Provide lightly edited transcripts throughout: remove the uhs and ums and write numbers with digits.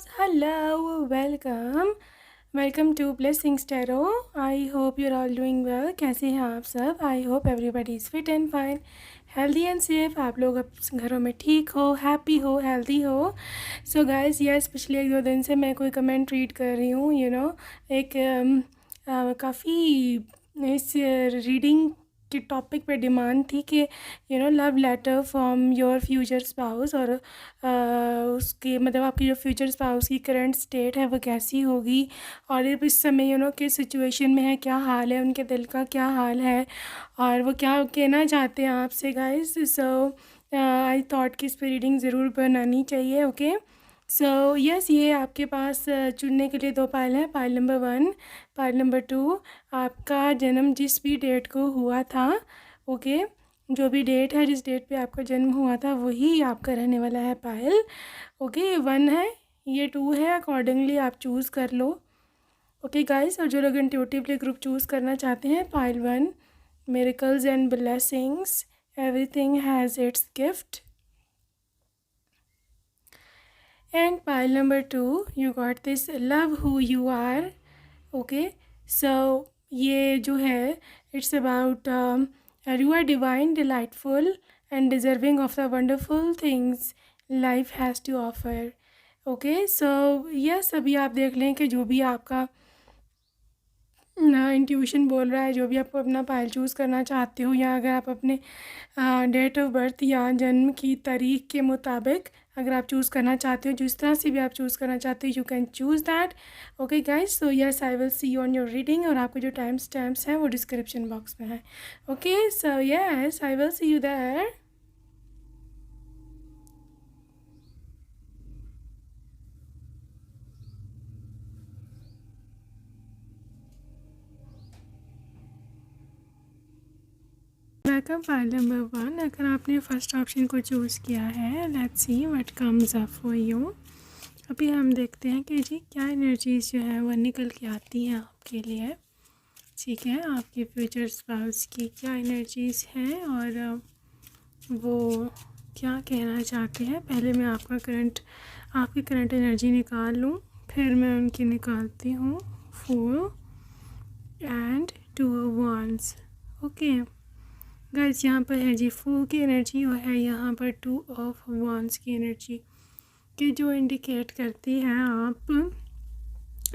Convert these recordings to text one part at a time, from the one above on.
loves, hello, welcome to Blessings Tarot. I hope you're all doing well. कैसे हैं आप सब? I hope everybody is fit and fine, healthy and safe. आप लोग घरों में ठीक हो, हैप्पी हो, हेल्दी हो. So guys, yes, पिछले 1-2 दिन से मैं कोई कमेंट रीड कर रही हूँ, एक काफ़ी इस रीडिंग के टॉपिक पे डिमांड थी कि love letter from your future spouse, और उसके मतलब आपकी जो फ्यूचर स्पाउस की करंट स्टेट है वो कैसी होगी, और इस समय किस सिचुएशन में है, क्या हाल है, उनके दिल का क्या हाल है, और वो क्या कहना चाहते हैं आपसे गाइस. सो आई थॉट कि इस पर रीडिंग ज़रूर बनानी चाहिए. ओके, सो यस, ये आपके पास चुनने के लिए 2 पाइल हैं. Pile number 1, pile number 2. आपका जन्म जिस भी डेट को हुआ था, ओके, जो भी डेट है, जिस डेट पे आपका जन्म हुआ था वही आपका रहने वाला है पाइल. ओके, ये 1 है, ये 2 है. अकॉर्डिंगली आप चूज़ कर लो. ओके गाइस, और जो लोग इंट्यूटिवली ग्रुप चूज़ करना चाहते हैं, pile 1, miracles and blessings, everything has its gift. And pile number 2, you got this love who you are. Okay, so ये जो है, it's about you are divine, delightful and deserving of the wonderful things life has to offer. Okay, so yes, अभी आप देख लें कि जो भी आपका इंट्यूशन बोल रहा है, जो भी आप अपना पाइल चूज़ करना चाहते हो, या अगर आप अपने डेट ऑफ बर्थ या जन्म की तारीख के मुताबिक अगर आप चूज़ करना चाहते हो, जिस तरह से भी आप चूज़ करना चाहते हो, you can choose that. Okay guys, so yes, I will see you on your reading, और आपको जो टाइम स्टैम्प्स हैं वो डिस्क्रिप्शन बॉक्स में है. Okay, so yes, I will see you there. Welcome file number 1. अगर आपने फर्स्ट ऑप्शन को चूज़ किया है, let's see what comes up for you. अभी हम देखते हैं कि जी क्या एनर्जीज जो है वो निकल के आती हैं आपके लिए. ठीक है, आपके फ्यूचर स्पाउस की क्या एनर्जीज हैं और वो क्या कहना चाहते हैं. पहले मैं आपकी करंट एनर्जी निकाल लूँ, फिर मैं उनकी निकालती हूँ. 4 and 2 of wands. Okay guys, यहाँ पर है जी 4 की एनर्जी और है यहाँ पर 2 ऑफ wands की एनर्जी, कि जो इंडिकेट करती है आप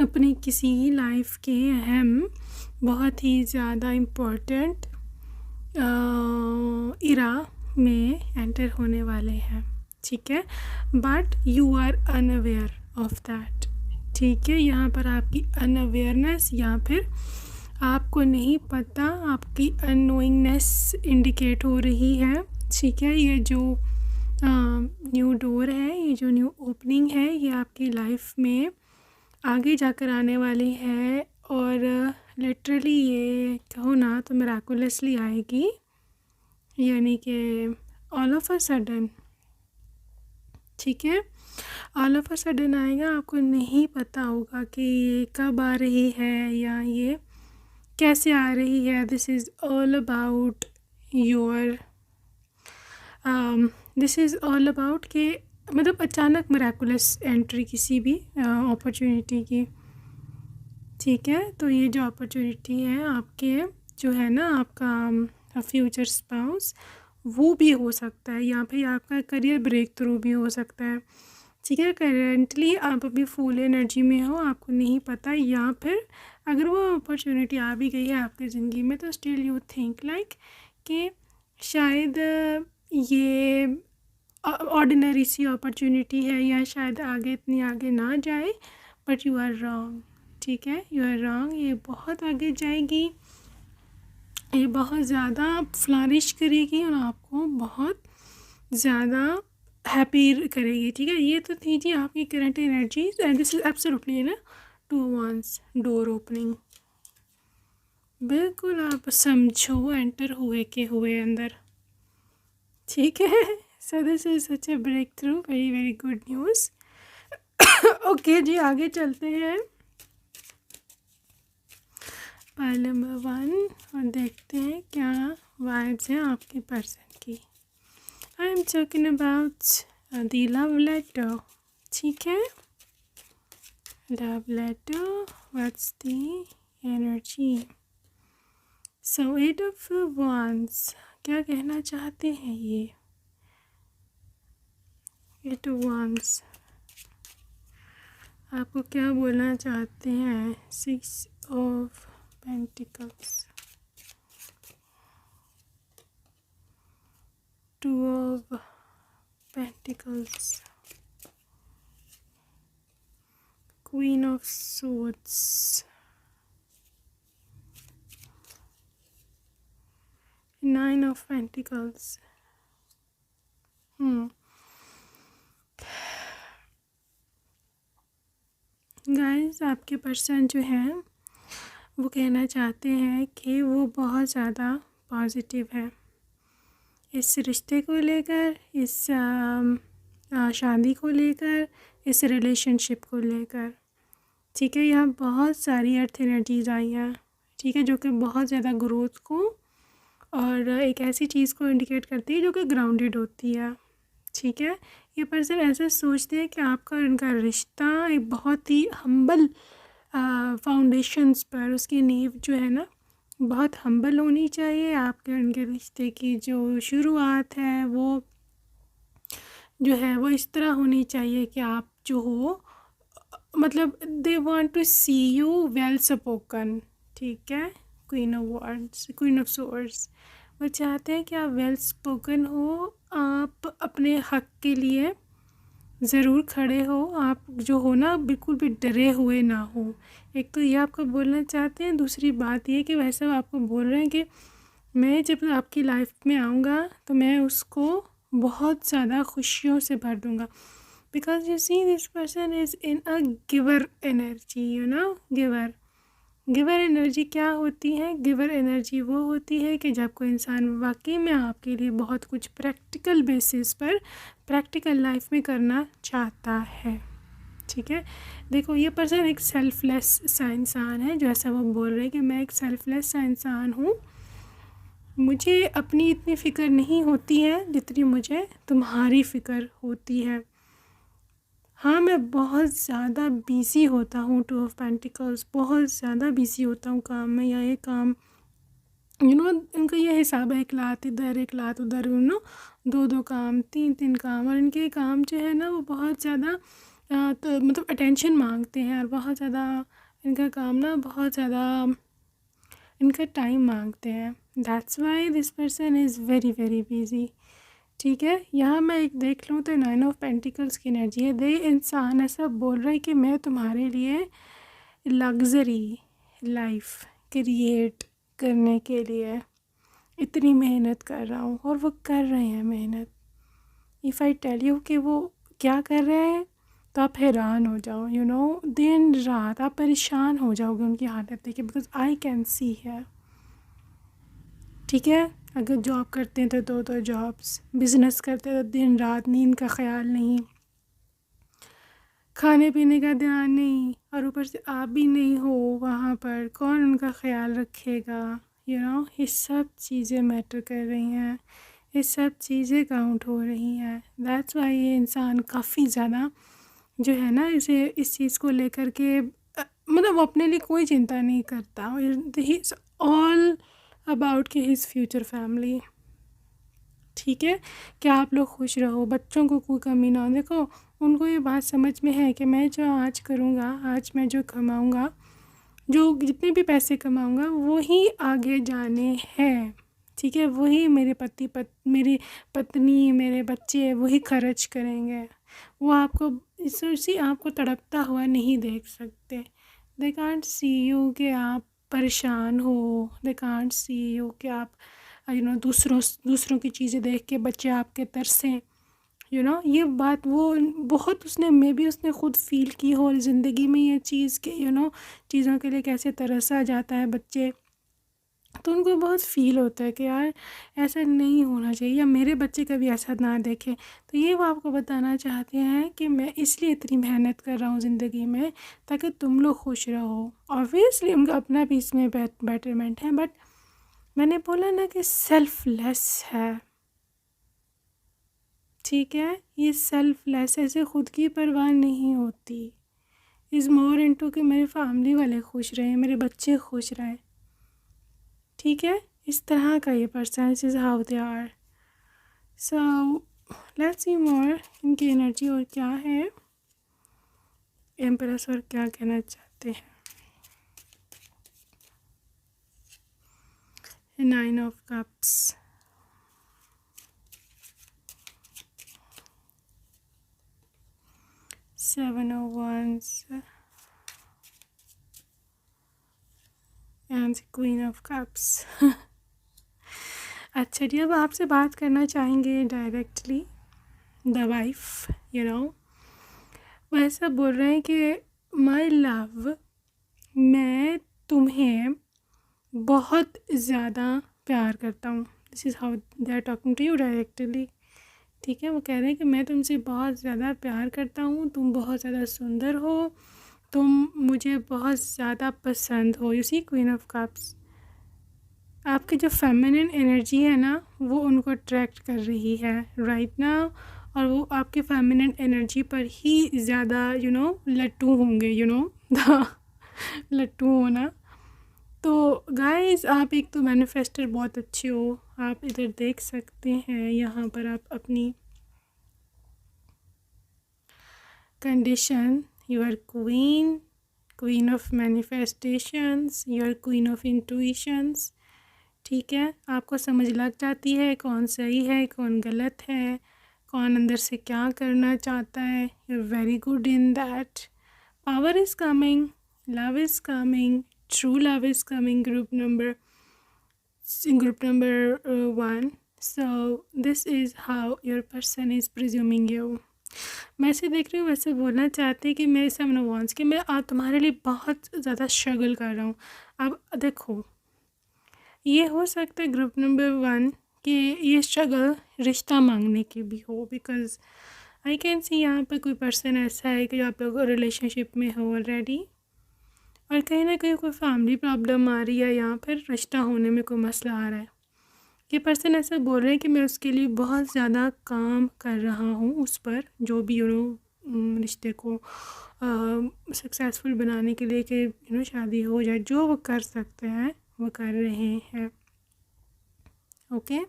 अपनी किसी लाइफ के अहम, बहुत ही ज़्यादा इम्पोर्टेंट इरा में एंटर होने वाले हैं. ठीक है, but you are unaware of that. ठीक है, यहाँ पर आपकी अनअवेयरनेस या फिर आपको नहीं पता, आपकी अननोइंगनेस इंडिकेट हो रही है. ठीक है, ये जो न्यू डोर है, ये जो न्यू ओपनिंग है, ये आपकी लाइफ में आगे जाकर आने वाली है, और लिटरली ये कहो ना तो मिराकुलसली आएगी. यानी कि ऑल ऑफ अ सडन. ठीक है, ऑल ऑफ अ सडन आएगा. आपको नहीं पता होगा कि ये कब आ रही है या ये कैसे आ रही है. This is all about your this is all about कि मतलब अचानक मिराकुलस एंट्री किसी भी अपॉर्चुनिटी की. ठीक है, तो ये जो अपॉर्चुनिटी है आपके, जो है ना आपका फ्यूचर स्पाउस, वो भी हो सकता है, या फिर आपका करियर ब्रेक थ्रू भी हो सकता है. ठीक है, करेंटली आप अभी फुल एनर्जी में हो, आपको नहीं पता, या फिर अगर वो अपॉर्चुनिटी आ भी गई है आपकी ज़िंदगी में, तो स्टिल यू थिंक लाइक कि शायद ये ऑर्डिनरी सी अपॉर्चुनिटी है, या शायद आगे इतनी आगे ना जाए, बट यू आर रॉन्ग. ठीक है, यू आर रॉन्ग. ये बहुत आगे जाएगी, ये बहुत ज़्यादा फ्लरिश करेगी और आपको बहुत ज़्यादा हैप्पी करेगी. ठीक है, ये तो थी जी आपकी current energy, and this is absolutely ना 2 wands डोर ओपनिंग. बिल्कुल आप समझो एंटर हुए के हुए अंदर. ठीक है, so this is such a breakthrough, very very good news. Okay जी, आगे चलते हैं पाइल नंबर 1 और देखते हैं क्या वाइब्स हैं आपके पर्सन की. I am talking about the love letter. ठीक है, love letter. What's the energy? So 8 of Wands. क्या कहना चाहते हैं ये 8 of Wands? आपको क्या बोलना चाहते हैं 6 of Pentacles, 2 of Pentacles, Queen of Swords, 9 of Pentacles. Guys, आपके पर्सन जो है वो कहना चाहते हैं कि वो बहुत ज़्यादा पॉजिटिव है इस रिश्ते को लेकर, इस शादी को लेकर, इस रिलेशनशिप को लेकर। ठीक है, यहाँ बहुत सारी अर्थ एनर्जीज आई हैं, ठीक है, जो कि बहुत ज़्यादा ग्रोथ को और एक ऐसी चीज़ को इंडिकेट करती है जो कि ग्राउंडेड होती है। ठीक है, ये पर्सन ऐसा सोचते हैं कि आपका और इनका रिश्ता एक बहुत ही हम्बल फाउंडेशंस पर, उसकी नींव जो है ना बहुत हम्बल होनी चाहिए। आपके और इनके रिश्ते की जो शुरुआत है वो जो है वो इस तरह होनी चाहिए कि आप जो हो मतलब they want to see you well spoken. ठीक है, क्वीन ऑफ सोर्ड्स, वो चाहते हैं कि आप वेल स्पोकन हो, आप अपने हक के लिए ज़रूर खड़े हो, आप जो हो ना बिल्कुल भी डरे हुए ना हो। एक तो ये आपको बोलना चाहते हैं, दूसरी बात ये कि वैसे वो आपको बोल रहे हैं कि मैं जब आपकी लाइफ में आऊँगा तो मैं उसको बहुत ज़्यादा खुशियों से भर दूँगा। Because you see this person is in a giver energy, you know, giver energy क्या होती है? गिवर एनर्जी वो होती है कि जब कोई इंसान वाकई में आपके लिए बहुत कुछ प्रैक्टिकल बेसिस पर प्रैक्टिकल लाइफ में करना चाहता है। ठीक है, देखो ये पर्सन एक सेल्फलेस सा इंसान है, जो ऐसा वो बोल रहे हैं कि मैं एक सेल्फलेस सा इंसान हूँ, मुझे अपनी इतनी फ़िक्र नहीं होती है जितनी मुझे तुम्हारी फ़िक्र होती है। हाँ, मैं बहुत ज़्यादा बिज़ी होता हूँ, 2 ऑफ पेंटिकल्स, बहुत ज़्यादा बिज़ी होता हूँ काम में, या ये काम यू नो इनका ये हिसाब है, एक लात इधर एक लात उधर, यू नो, 2 काम 3 काम, और इनके काम जो है ना वो बहुत ज़्यादा तो मतलब अटेंशन मांगते हैं, और बहुत ज़्यादा इनका काम ना बहुत ज़्यादा इनका टाइम मांगते हैं। That's why this person is very very busy. ठीक है, यहाँ मैं एक देख लूँ तो 9 ऑफ पेंटिकल्स की एनर्जी है। दे इंसान ऐसा बोल रहा है कि मैं तुम्हारे लिए लग्जरी लाइफ क्रिएट करने के लिए इतनी मेहनत कर रहा हूँ, और वो कर रहे हैं मेहनत। इफ़ आई टेल यू कि वो क्या कर रहे हैं तो आप हैरान हो जाओ, यू नो, दिन रात आप परेशान हो जाओगे उनकी हालत देख के, बिकॉज आई कैन सी है। ठीक है, अगर जॉब करते हैं तो 2 जॉब्स, बिज़नेस करते हैं तो दिन रात नींद का ख्याल नहीं, खाने पीने का ध्यान नहीं, और ऊपर से आप भी नहीं हो वहाँ पर, कौन उनका ख्याल रखेगा? यू नो, ये सब चीज़ें मैटर कर रही हैं, ये सब चीज़ें काउंट हो रही हैं। दैट्स वाई ये इंसान काफ़ी ज़्यादा जो है ना इसे इस चीज़ को लेकर के मतलब वो अपने लिए कोई चिंता नहीं करता। ही इज़ ऑल अबाउट कि हिज फ्यूचर फैमिली। ठीक है, कि आप लोग खुश रहो, बच्चों को कोई कमी ना हो। देखो उनको ये बात समझ में है कि मैं जो आज करूँगा, आज मैं जो कमाऊँगा, जो जितने भी पैसे कमाऊँगा वही आगे जाने हैं। ठीक है, वही मेरे मेरी पत्नी, मेरे बच्चे वही खर्च करेंगे। वो आपको इसी आपको तड़पता हुआ नहीं देख सकते। दे कांट सी यू कि आप परेशान हो, दे कांट सी यू कि आप यू नो दूसरों की चीज़ें देख के बच्चे आपके तरसें। यू नो, ये बात वो बहुत उसने मे बी उसने ख़ुद फील की हो ज़िंदगी में ये चीज़ कि यू नो चीज़ों के लिए कैसे तरसा जाता है बच्चे, तो उनको बहुत फ़ील होता है कि यार ऐसा नहीं होना चाहिए, या मेरे बच्चे कभी ऐसा ना देखें। तो ये वो आपको बताना चाहते हैं कि मैं इसलिए इतनी मेहनत कर रहा हूँ ज़िंदगी में ताकि तुम लोग खुश रहो। ऑब्वियसली उनका अपना भी इसमें बेटरमेंट है, बट मैंने बोला ना कि सेल्फलेस है। ठीक है, ये सेल्फलेस, ऐसे ख़ुद की परवाह नहीं होती, इज़ मोर इनटू कि मेरे फैमिली वाले खुश रहें, मेरे बच्चे खुश रहें, ठीक है। इस तरह का ये person, this is how they are. So let's see more इनकी एनर्जी और क्या है, एम्प्रेस और क्या कहना चाहते हैं। 9 of cups, 7 of wands and queen of cups. अच्छा जी, अब आपसे बात करना चाहेंगे डायरेक्टली द वाइफ, वो ऐसा बोल रहे हैं कि माय लव, मैं तुम्हें बहुत ज़्यादा प्यार करता हूँ। This is how they are talking to you directly, ठीक है। वो कह रहे हैं कि मैं तुमसे बहुत ज़्यादा प्यार करता हूँ, तुम बहुत ज़्यादा सुंदर हो, तुम मुझे बहुत ज़्यादा पसंद हो। You see queen of cups, आपकी जो फेमिनिन एनर्जी है ना, वो उनको अट्रैक्ट कर रही है राइट नाउ, और वो आपके फेमिनिन एनर्जी पर ही ज़्यादा लट्टू होंगे, लट्टू होना। तो गाइस, आप एक तो मैनिफेस्टर बहुत अच्छे हो। आप इधर देख सकते हैं, यहाँ पर आप अपनी condition, you are queen of manifestations, you are queen of intuitions, ठीक है। आपको समझ लग जाती है कौन सही है कौन गलत है, कौन अंदर से क्या करना चाहता है। You are very good in that. Power is coming, love is coming, true love is coming, group number 1। So this is how your person is presuming you. मैं ऐसे देख रही हूँ, वैसे बोलना चाहते हैं कि मैं 7 of wands कि मैं तुम्हारे लिए बहुत ज़्यादा स्ट्रगल कर रहा हूँ। अब देखो, ये हो सकता है ग्रुप नंबर 1 कि ये स्ट्रगल रिश्ता मांगने की भी हो, बिकॉज़ आई कैन सी यहाँ पर कोई पर्सन ऐसा है कि आप लोग रिलेशनशिप में हो ऑलरेडी, और कहीं ना कहीं कोई फैमिली प्रॉब्लम आ रही है, यहाँ पर रिश्ता होने में कोई मसला आ रहा है। ये पर्सन ऐसा बोल रहे हैं कि मैं उसके लिए बहुत ज़्यादा काम कर रहा हूँ, उस पर जो भी रिश्ते को सक्सेसफुल बनाने के लिए कि शादी हो जाए, जो वो कर सकते हैं वो कर रहे हैं। Okay,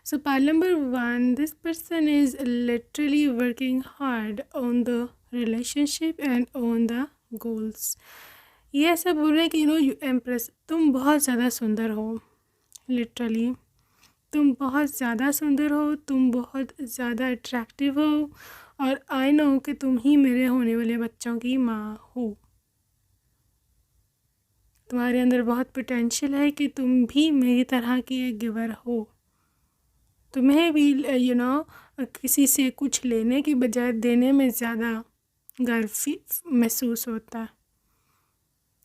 so part number 1, this person is literally working hard on the relationship and on the goals. ये ऐसा बोल रहे हैं कि यू एम्प्रेस, तुम बहुत ज़्यादा सुंदर हो, लिटरली तुम बहुत ज़्यादा सुंदर हो, तुम बहुत ज़्यादा अट्रैक्टिव हो, और आई नो कि तुम ही मेरे होने वाले बच्चों की माँ हो। तुम्हारे अंदर बहुत पोटेंशियल है कि तुम भी मेरी तरह की एक गिवर हो। तुम्हें भी किसी से कुछ लेने की बजाय देने में ज़्यादा गर्व महसूस होता है।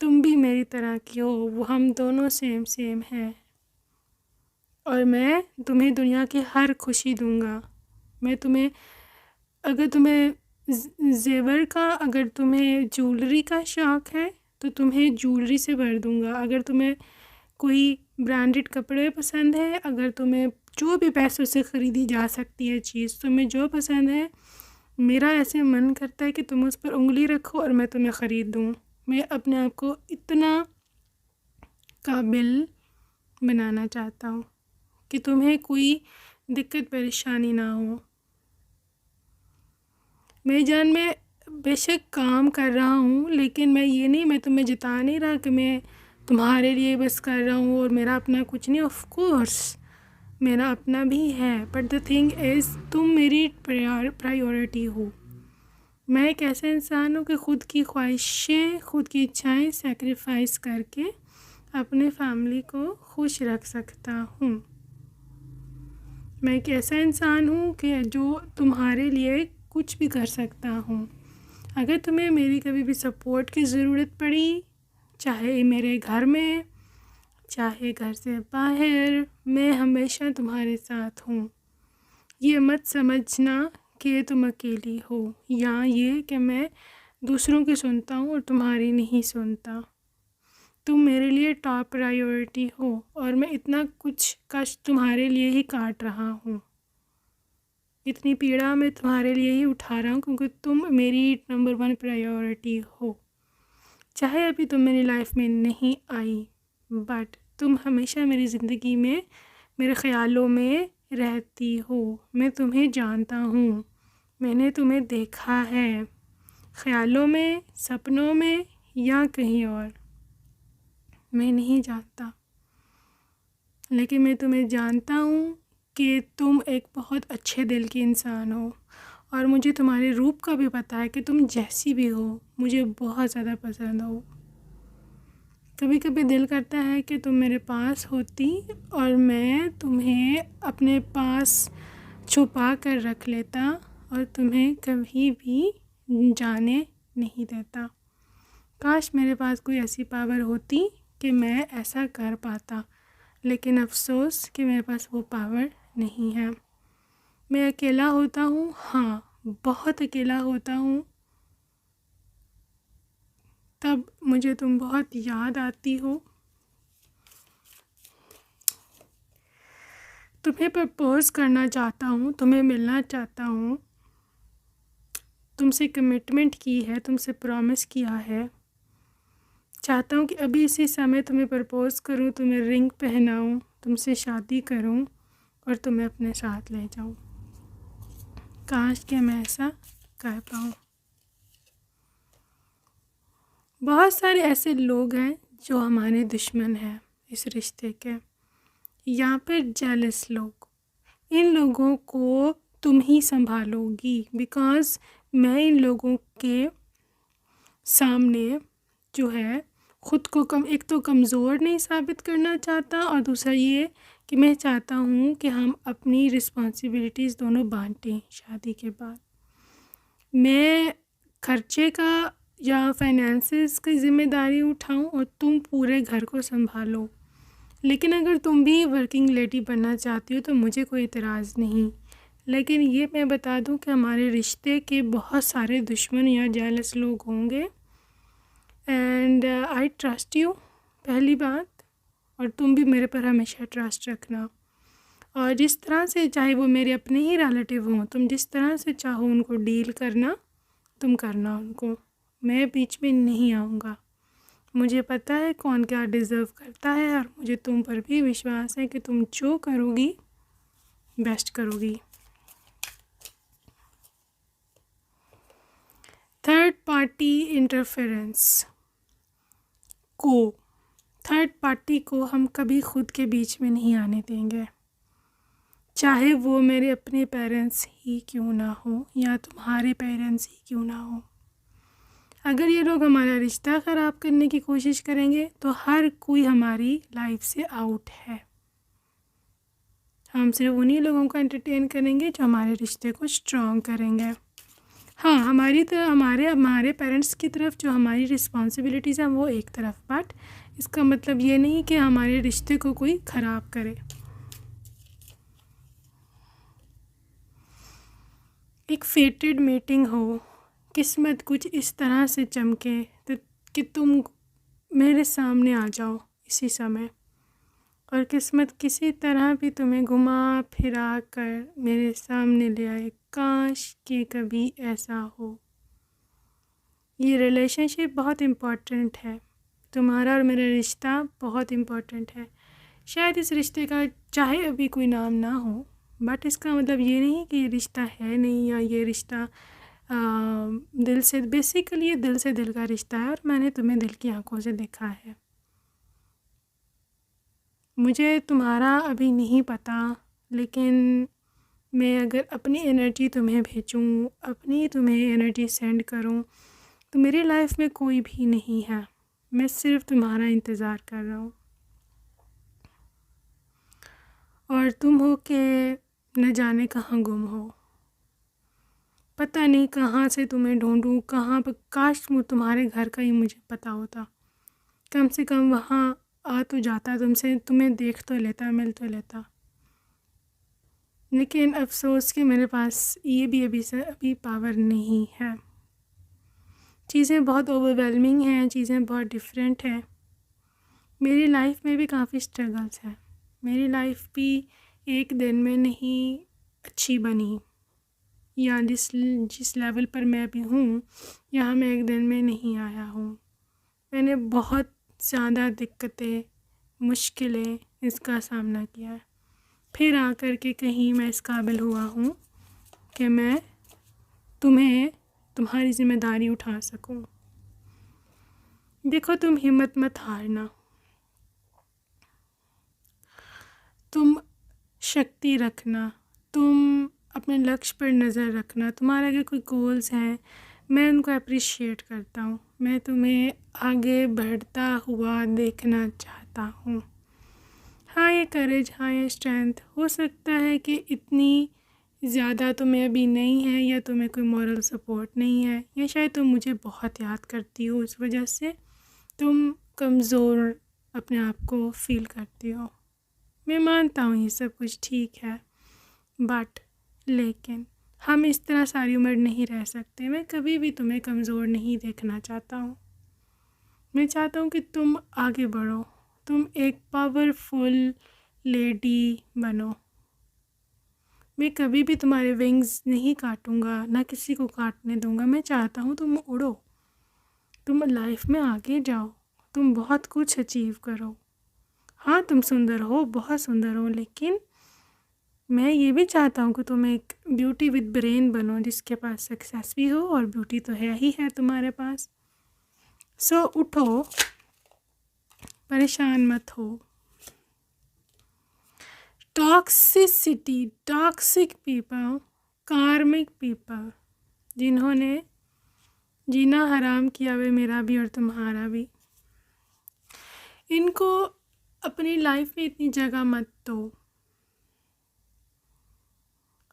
तुम भी मेरी तरह की हो, वो हम दोनों सेम हैं, और मैं तुम्हें दुनिया की हर खुशी दूंगा। मैं तुम्हें, अगर तुम्हें जेवर का, अगर तुम्हें ज्वेलरी का शौक़ है तो तुम्हें ज्वेलरी से भर दूंगा। अगर तुम्हें कोई ब्रांडेड कपड़े पसंद है, अगर तुम्हें जो भी पैसों से ख़रीदी जा सकती है चीज़, तुम्हें जो पसंद है, मेरा ऐसे मन करता है कि तुम उस पर उंगली रखो और मैं तुम्हें ख़रीद दूँ। मैं अपने आप को इतना काबिल बनाना चाहता हूँ कि तुम्हें कोई दिक्कत परेशानी ना हो। मेरी जान, मैं बेशक काम कर रहा हूँ, लेकिन मैं तुम्हें जता नहीं रहा कि मैं तुम्हारे लिए बस कर रहा हूँ और मेरा अपना कुछ नहीं। ऑफ कोर्स मेरा अपना भी है, बट द थिंग इज़ तुम मेरी प्रायोरिटी हो। मैं एक ऐसा इंसान हूँ कि ख़ुद की ख्वाहिशें, ख़ुद की इच्छाएं सेक्रीफाइस करके अपने फैमिली को खुश रख सकता हूँ। मैं एक ऐसा इंसान हूँ कि जो तुम्हारे लिए कुछ भी कर सकता हूँ। अगर तुम्हें मेरी कभी भी सपोर्ट की ज़रूरत पड़ी, चाहे मेरे घर में, चाहे घर से बाहर, मैं हमेशा तुम्हारे साथ हूँ। ये मत समझना कि तुम अकेली हो, या ये कि मैं दूसरों की सुनता हूँ और तुम्हारी नहीं सुनता। तुम मेरे लिए टॉप प्रायोरिटी हो, और मैं इतना कुछ कष्ट तुम्हारे लिए ही काट रहा हूँ। इतनी पीड़ा मैं तुम्हारे लिए ही उठा रहा हूँ क्योंकि तुम मेरी नंबर 1 प्रायोरिटी हो। चाहे अभी तुम मेरी लाइफ में नहीं आई, बट तुम हमेशा मेरी ज़िंदगी में मेरे ख़्यालों में रहती हो। मैं तुम्हें जानता हूँ, मैंने तुम्हें देखा है, ख़्यालों में, सपनों में या कहीं और, मैं नहीं जानता, लेकिन मैं तुम्हें जानता हूँ कि तुम एक बहुत अच्छे दिल की इंसान हो। और मुझे तुम्हारे रूप का भी पता है कि तुम जैसी भी हो मुझे बहुत ज़्यादा पसंद हो। कभी कभी दिल करता है कि तुम मेरे पास होती और मैं तुम्हें अपने पास छुपा कर रख लेता और तुम्हें कभी भी जाने नहीं देता। काश मेरे पास कोई ऐसी पावर होती कि मैं ऐसा कर पाता, लेकिन अफसोस कि मेरे पास वो पावर नहीं है। मैं अकेला होता हूँ, हाँ बहुत अकेला होता हूँ। तब मुझे तुम बहुत याद आती हो। तुम्हें प्रपोज़ करना चाहता हूँ, तुम्हें मिलना चाहता हूँ, तुमसे कमिटमेंट की है, तुमसे प्रॉमिस किया है। चाहता हूँ कि अभी इसी समय तुम्हें प्रपोज़ करूँ, तुम्हें रिंग पहनाऊँ, तुमसे शादी करूँ और तुम्हें अपने साथ ले जाऊँ। काश कि मैं ऐसा कर पाऊँ। बहुत सारे ऐसे लोग हैं जो हमारे दुश्मन हैं इस रिश्ते के, या फिर जेलस लोग। इन लोगों को तुम ही संभालोगी, बिकॉज़ मैं इन लोगों के सामने जो है ख़ुद को एक तो कमज़ोर नहीं साबित करना चाहता, और दूसरा ये कि मैं चाहता हूँ कि हम अपनी रिस्पॉन्सिबिलिटीज़ दोनों बांटें। शादी के बाद मैं खर्चे का या फाइनेंसेस की ज़िम्मेदारी उठाऊँ और तुम पूरे घर को संभालो। लेकिन अगर तुम भी वर्किंग लेडी बनना चाहती हो तो मुझे कोई इतराज़ नहीं, लेकिन ये मैं बता दूं कि हमारे रिश्ते के बहुत सारे दुश्मन या जेलस लोग होंगे। एंड आई ट्रस्ट यू, पहली बात, और तुम भी मेरे पर हमेशा ट्रस्ट रखना। और जिस तरह से, चाहे वो मेरे अपने ही रिलेटिव हों, तुम जिस तरह से चाहो उनको डील करना, तुम करना उनको। मैं बीच में नहीं आऊँगा। मुझे पता है कौन क्या डिज़र्व करता है, और मुझे तुम पर भी विश्वास है कि तुम जो करोगी बेस्ट करोगी। Third party interference third party को हम कभी खुद के बीच में नहीं आने देंगे, चाहे वो मेरे अपने पेरेंट्स ही क्यों ना हो या तुम्हारे पेरेंट्स ही क्यों ना हो। अगर ये लोग हमारा रिश्ता ख़राब करने की कोशिश करेंगे तो हर कोई हमारी लाइफ से आउट है। हम सिर्फ उन्हीं लोगों को एंटरटेन करेंगे जो हमारे रिश्ते को स्ट्रॉन्ग करेंगे। हाँ, हमारी तरह हमारे पेरेंट्स की तरफ जो हमारी रिस्पॉन्सिबिलिटीज़ हैं वो एक तरफ, बट इसका मतलब ये नहीं कि हमारे रिश्ते को कोई ख़राब करे। एक फेटेड मीटिंग हो, किस्मत कुछ इस तरह से चमके तो कि तुम मेरे सामने आ जाओ इसी समय, और किस्मत किसी तरह भी तुम्हें घुमा फिरा कर मेरे सामने ले आए। काश कि कभी ऐसा हो। ये रिलेशनशिप बहुत इम्पोर्टेंट है, तुम्हारा और मेरा रिश्ता बहुत इम्पोर्टेंट है। शायद इस रिश्ते का चाहे अभी कोई नाम ना हो, बट इसका मतलब ये नहीं कि ये रिश्ता है नहीं, या ये रिश्ता दिल से, बेसिकली ये दिल से दिल का रिश्ता है, और मैंने तुम्हें दिल की आंखों से देखा है। मुझे तुम्हारा अभी नहीं पता, लेकिन मैं अगर अपनी एनर्जी तुम्हें भेजूँ, अपनी तुम्हें एनर्जी सेंड करूँ, तो मेरी लाइफ में कोई भी नहीं है। मैं सिर्फ तुम्हारा इंतज़ार कर रहा हूँ, और तुम हो के न जाने कहाँ गुम हो। पता नहीं कहाँ से तुम्हें ढूंढूं, कहाँ पर। काश वो तुम्हारे घर का ही मुझे पता होता, कम से कम वहाँ आ तो जाता तुमसे, तुम्हें देख तो लेता, मिल तो लेता। लेकिन अफसोस कि मेरे पास ये भी अभी पावर नहीं है। चीज़ें बहुत ओवरवेलमिंग हैं, चीज़ें बहुत डिफरेंट हैं। मेरी लाइफ में भी काफ़ी स्ट्रगल्स हैं। मेरी लाइफ भी एक दिन में नहीं अच्छी बनी। या जिस लेवल पर मैं भी हूँ, यहाँ मैं एक दिन में नहीं आया हूँ। मैंने बहुत ज़्यादा दिक्कतें, मुश्किलें इसका सामना किया है, फिर आकर के कहीं मैं इस काबिल हुआ हूँ कि मैं तुम्हारी ज़िम्मेदारी उठा सकूँ। देखो, तुम हिम्मत मत हारना, तुम शक्ति रखना, तुम अपने लक्ष्य पर नज़र रखना। तुम्हारे अगर कोई गोल्स हैं, मैं उनको अप्रिशिएट करता हूँ। मैं तुम्हें आगे बढ़ता हुआ देखना चाहता हूँ। हाँ, ये करेज, हाँ ये स्ट्रेंथ हो सकता है कि इतनी ज़्यादा तुम्हें अभी नहीं है, या तुम्हें कोई मॉरल सपोर्ट नहीं है, या शायद तुम मुझे बहुत याद करती हो, उस वजह से तुम कमज़ोर अपने आप को फ़ील करती हो। मैं मानता हूँ ये सब कुछ ठीक है, लेकिन हम इस तरह सारी उम्र नहीं रह सकते। मैं कभी भी तुम्हें कमज़ोर नहीं देखना चाहता हूँ। मैं चाहता हूँ कि तुम आगे बढ़ो, तुम एक पावरफुल लेडी बनो। मैं कभी भी तुम्हारे विंग्स नहीं काटूँगा, ना किसी को काटने दूँगा। मैं चाहता हूँ तुम उड़ो, तुम लाइफ में आगे जाओ, तुम बहुत कुछ अचीव करो। हाँ, तुम सुंदर हो, बहुत सुंदर हो, लेकिन मैं ये भी चाहता हूँ कि तुम एक ब्यूटी विद ब्रेन बनो, जिसके पास सक्सेस भी हो और ब्यूटी तो है ही है तुम्हारे पास। सो उठो, परेशान मत हो। टॉक्सिसिटी, टॉक्सिक पीपल, कार्मिक पीपल, जिन्होंने जीना हराम किया हुआ मेरा भी और तुम्हारा भी, इनको अपनी लाइफ में इतनी जगह मत दो।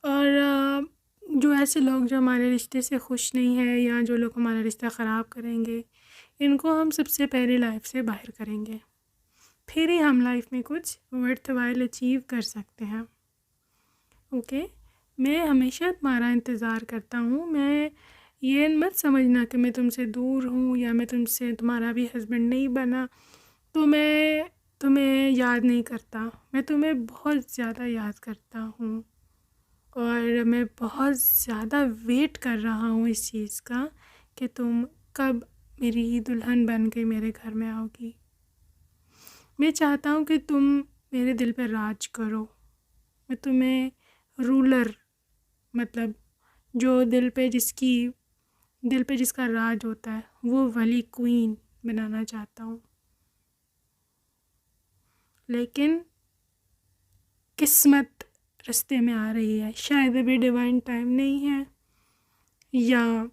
और जो ऐसे लोग जो हमारे रिश्ते से खुश नहीं है, या जो लोग हमारा रिश्ता ख़राब करेंगे, इनको हम सबसे पहले लाइफ से बाहर करेंगे, फिर ही हम लाइफ में कुछ वर्थवाइल अचीव कर सकते हैं। ओके, मैं हमेशा तुम्हारा इंतज़ार करता हूँ। मैं ये मत समझना कि मैं तुमसे दूर हूँ, या मैं तुमसे तुम्हारा भी हस्बैंड नहीं बना तो मैं तुम्हें याद नहीं करता। मैं तुम्हें बहुत ज़्यादा याद करता हूँ, और मैं बहुत ज़्यादा वेट कर रहा हूँ इस चीज़ का कि तुम कब मेरी दुल्हन बन के मेरे घर में आओगी। मैं चाहता हूँ कि तुम मेरे दिल पर राज करो। मैं तुम्हें रूलर, मतलब जो दिल पे जिसका राज होता है, वो वाली क्वीन बनाना चाहता हूँ। लेकिन किस्मत रास्ते में आ रही है, शायद अभी डिवाइन टाइम नहीं है, या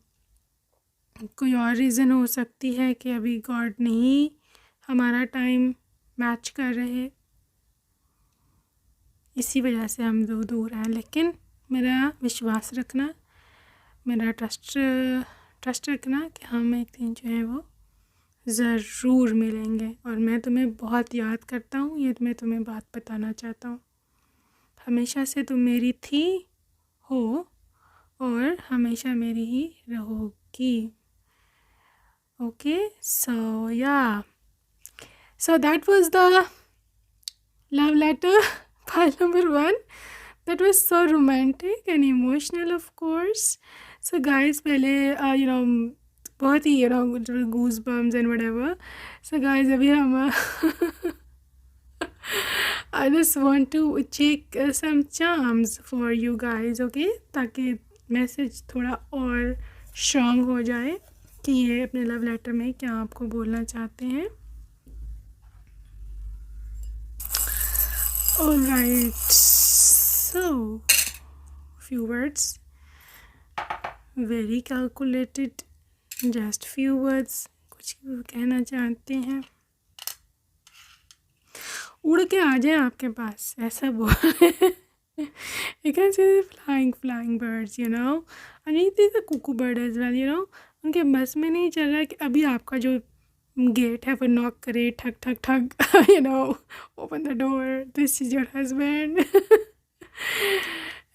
कोई और रीज़न हो सकती है कि अभी गॉड नहीं हमारा टाइम मैच कर रहे, इसी वजह से हम दूर हैं। लेकिन मेरा विश्वास रखना, मेरा ट्रस्ट रखना कि हम एक दिन जो है वो ज़रूर मिलेंगे। और मैं तुम्हें बहुत याद करता हूँ, ये मैं तुम्हें बात बताना चाहता हूँ। हमेशा से तुम मेरी थी, हो, और हमेशा मेरी ही रहोगी। ओके, सो या, so that was the love letter file number 1. That was so romantic and emotional, of course. So guys, पहले बहुत ही goose bumps and whatever. So guys, अभी हम I just want to check some charms for you guys, okay? ताकि message थोड़ा और strong हो जाए कि ये अपने लव लेटर में क्या आपको बोलना चाहते हैं। Alright, so few words, very calculated, just few words, कुछ कहना चाहते हैं, उड़ के आ जाए आपके पास, ऐसा बोल। You can see the flying birds, and these are cuckoo bird as well, उनके बस में नहीं चल रहा कि अभी आपका जो गेट है वो नॉक करे, ठक ठक ठक, open the door, this is your husband.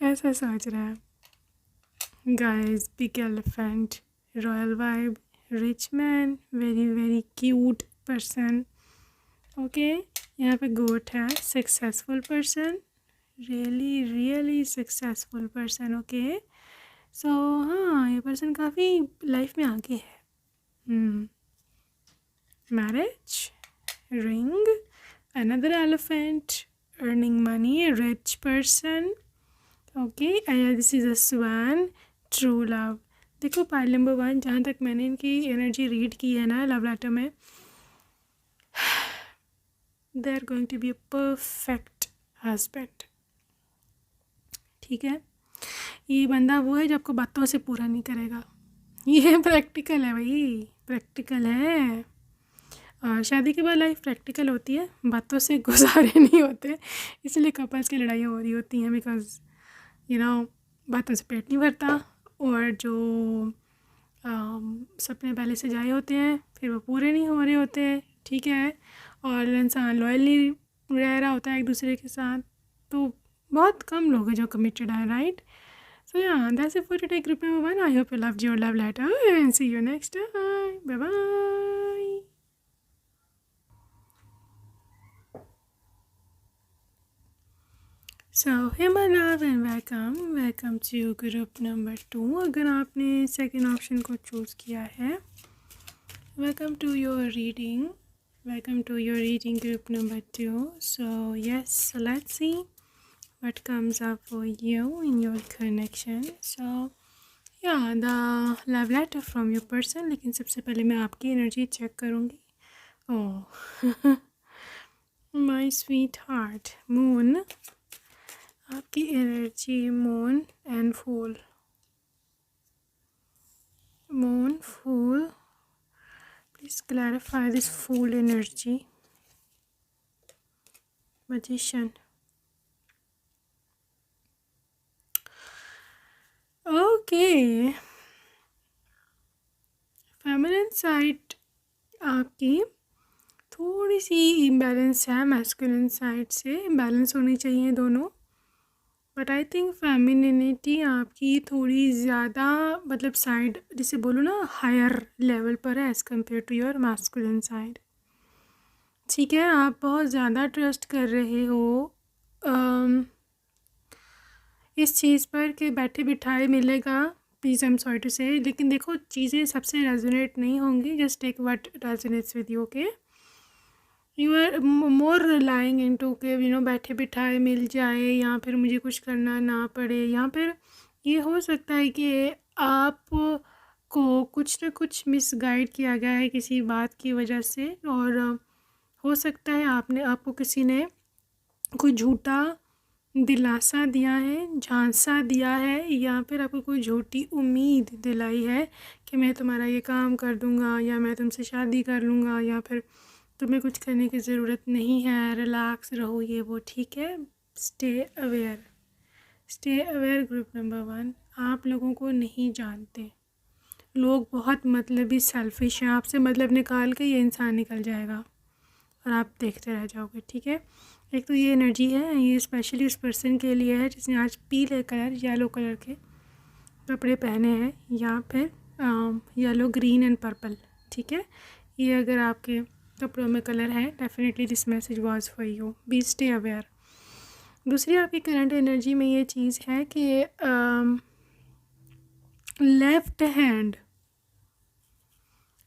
ऐसा सोच रहा है। Guys, big elephant, royal vibe, rich man, very very cute person. Okay, यहाँ पे गोट है, successful person, really really successful person. Okay, so हाँ, ये पर्सन काफ़ी लाइफ में आगे है। Marriage, ring, another elephant, earning money, rich person, okay, this is a swan, true love. देखो पाइल नंबर 1, जहाँ तक मैंने इनकी एनर्जी रीड की है ना लव लेटर में, they are going to be a perfect husband. ठीक है, ये बंदा वो है जो आपको बातों से पूरा नहीं करेगा। ये प्रैक्टिकल है भाई, प्रैक्टिकल है। और शादी के बाद लाइफ प्रैक्टिकल होती है, बातों से गुजारे नहीं होते, इसलिए कपल्स की लड़ाइयाँ हो रही होती हैं, बिकॉज बातों से पेट नहीं भरता, और जो सपने पहले से जाए होते हैं फिर वो पूरे नहीं हो रहे होते हैं। ठीक है, और इंसान लॉयल नहीं रह रहा होता है एक दूसरे के साथ, तो बहुत कम लोग हैं जो कमिटेड है, right? So yeah, that's it for today, group number 1. I hope you loved your love letter and see you next time. Bye bye. So hey my love and welcome to group number 2. अगर आपने second option को choose किया है, welcome to your reading. Welcome to your reading group number 2. So yes, so let's see what comes up for you in your connection. So yeah, the love letter from your person. लेकिन सबसे पहले मैं आपकी energy check करूँगी। Oh my sweetheart, moon, आपकी energy, moon and fool, moon, fool, please clarify this fool energy, magician. Okay, feminine side आपकी थोड़ी सी इम्बैलेंस है, मैस्कुलिन साइड से इम्बैलेंस होनी चाहिए दोनों, बट आई थिंक फेमिनिनिटी आपकी थोड़ी ज़्यादा, मतलब साइड जिसे बोलो ना हायर लेवल पर है as compare to your masculine side. ठीक है, आप बहुत ज़्यादा ट्रस्ट कर रहे हो इस चीज़ पर कि बैठे बिठाए मिलेगा, please I am sorry to say, लेकिन देखो चीज़ें सबसे रेजोनेट नहीं होंगी, just take what resonates with you, okay? You are more relying into के बैठे बिठाए मिल जाए, या फिर मुझे कुछ करना ना पड़े, या फिर ये हो सकता है कि आप को कुछ ना कुछ मिसगाइड किया गया है किसी बात की वजह से, और हो सकता है आपको किसी ने कोई झूठा दिलासा दिया है, झांसा दिया है, या फिर आपको कोई झूठी उम्मीद दिलाई है कि मैं तुम्हारा ये काम कर दूंगा, या मैं तुमसे शादी कर लूँगा, या फिर तुम्हें कुछ करने की ज़रूरत नहीं है, रिलैक्स रहो, ये वो। ठीक है, stay aware, stay aware. Group number 1, आप लोगों को नहीं जानते, लोग बहुत मतलबी सेल्फिश हैं, आपसे मतलब निकाल के ये इंसान निकल जाएगा और आप देखते रह जाओगे। ठीक है, एक तो ये एनर्जी है, ये स्पेशली उस पर्सन के लिए है जिसने आज पीले कलर, येलो कलर के कपड़े पहने हैं, या फिर येलो, ग्रीन एंड पर्पल। ठीक है, ये अगर आपके कपड़ों में कलर है, definitely this message was for you, be stay aware. दूसरी आपकी करंट एनर्जी में ये चीज़ है कि लेफ्ट हैंड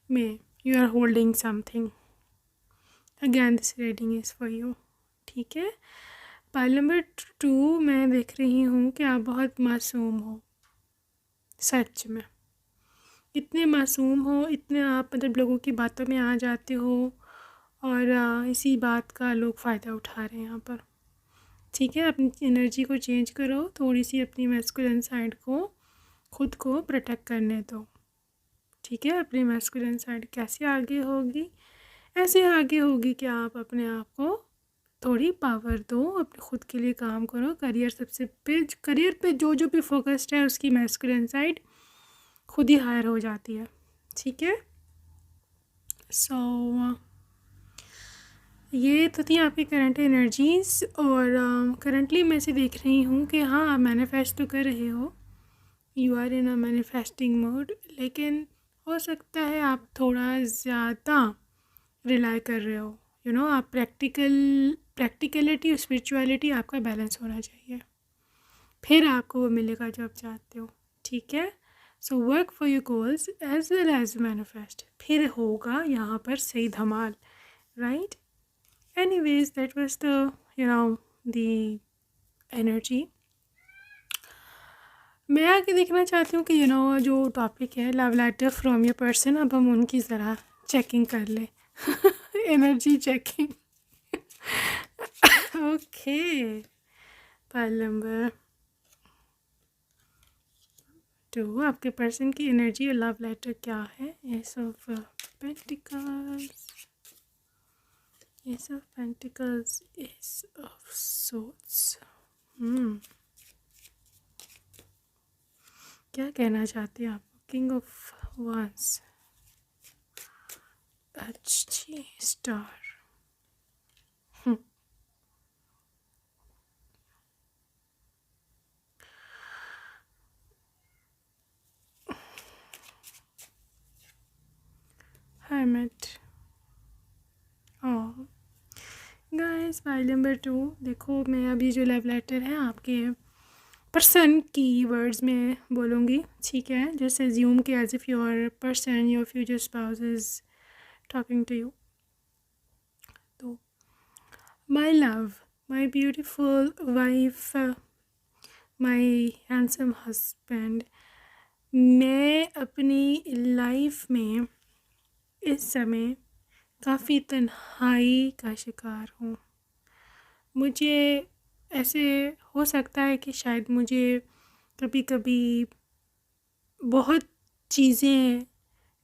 में you are holding something, again this reading is for you. ठीक है, पाइल नंबर 2 मैं देख रही हूँ कि आप बहुत मासूम हो, सच में इतने मासूम हो, इतने आप मतलब लोगों की बातों में आ जाते हो, और इसी बात का लोग फ़ायदा उठा रहे हैं यहाँ पर। ठीक है, अपनी एनर्जी को चेंज करो, थोड़ी सी अपनी मैस्कुलिन साइड को खुद को प्रोटेक्ट करने दो। ठीक है, अपनी मैस्कुलिन साइड कैसे आगे होगी, ऐसे आगे होगी कि आप अपने आप को थोड़ी पावर दो, अपने खुद के लिए काम करो, करियर पे जो भी फोकस्ड है उसकी मैस्कुलिन साइड खुद ही हायर हो जाती है। ठीक है, सो ये तो थी आपकी करंट एनर्जीज़, और करंटली मैं से देख रही हूँ कि हाँ आप मैनिफेस्ट तो कर रहे हो, you are in a manifesting mode, लेकिन हो सकता है आप थोड़ा ज़्यादा रिलाई कर रहे हो, आप प्रैक्टिकलिटी और स्पिरिचुअलिटी आपका बैलेंस होना चाहिए, फिर आपको वो मिलेगा जो आप चाहते हो। ठीक है। So work for your goals as well as manifest, फिर होगा यहाँ पर सही धमाल, right. Anyways that was the the energy. मैं आगे देखना चाहती हूँ कि जो टॉपिक है love letter from your person, अब हम उनकी ज़रा चेकिंग कर लें energy checking okay, pile number 2, आपके पर्सन की एनर्जी और लव लेटर क्या है। S of pentacles, S of pentacles, S of swords. क्या कहना चाहते हैं आप। किंग ऑफ वांस, अच्छी स्टार, hermit। और गाइस फाइल नंबर 2, देखो मैं अभी जो लव लेटर है आपके पर्सन की वर्ड्स में बोलूँगी, ठीक है। जस्ट एज्यूम कि as if your person, your future spouse is talking to you. तो my love, my beautiful wife, my handsome husband, मैं अपनी लाइफ में इस समय काफ़ी तन्हाई का शिकार हूँ। मुझे ऐसे हो सकता है कि शायद मुझे कभी कभी बहुत चीज़ें